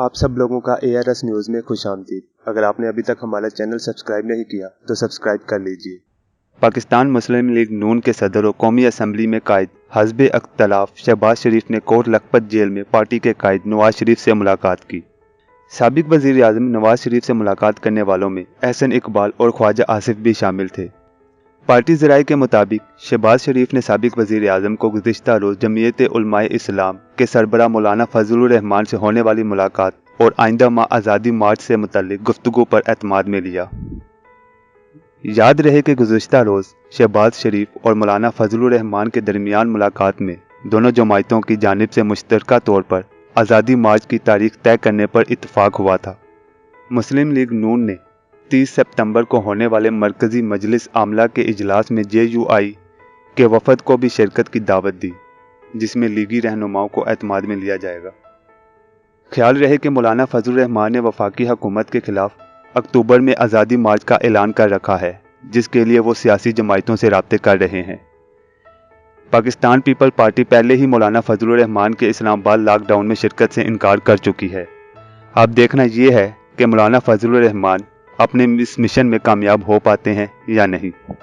آپ سب لوگوں کا ARS نیوز میں خوش آمدید۔ اگر آپ نے ابھی تک ہمارا چینل سبسکرائب نہیں کیا تو سبسکرائب کر لیجئے۔ پاکستان مسلم لیگ نون کے صدر و قومی اسمبلی میں قائد حزب اختلاف شہباز شریف نے کوٹ لکھپت جیل میں پارٹی کے قائد نواز شریف سے ملاقات کی۔ سابق وزیر اعظم نواز شریف سے ملاقات کرنے والوں میں احسن اقبال اور خواجہ آصف بھی شامل تھے۔ پارٹی ذرائع کے مطابق شہباز شریف نے سابق وزیر اعظم کو گزشتہ روز جمعیت علماء اسلام کے سربراہ مولانا فضل الرحمان سے ہونے والی ملاقات اور آئندہ ماہ آزادی مارچ سے متعلق گفتگو پر اعتماد میں لیا۔ یاد رہے کہ گزشتہ روز شہباز شریف اور مولانا فضل الرحمان کے درمیان ملاقات میں دونوں جماعتوں کی جانب سے مشترکہ طور پر آزادی مارچ کی تاریخ طے کرنے پر اتفاق ہوا تھا۔ مسلم لیگ نون نے 30 ستمبر کو ہونے والے مرکزی مجلس عاملہ کے اجلاس میں JUI کے وفد کو بھی شرکت کی دعوت دی، جس میں لیگی رہنماؤں کو اعتماد میں لیا جائے گا۔ خیال رہے کہ مولانا فضل الرحمان نے وفاقی حکومت کے خلاف اکتوبر میں آزادی مارچ کا اعلان کر رکھا ہے، جس کے لیے وہ سیاسی جماعتوں سے رابطے کر رہے ہیں۔ پاکستان پیپل پارٹی پہلے ہی مولانا فضل الرحمان کے اسلام آباد لاک ڈاؤن میں شرکت سے انکار کر چکی ہے۔ اب دیکھنا یہ ہے کہ مولانا فضل الرحمان اپنے اس مشن میں کامیاب ہو پاتے ہیں یا نہیں۔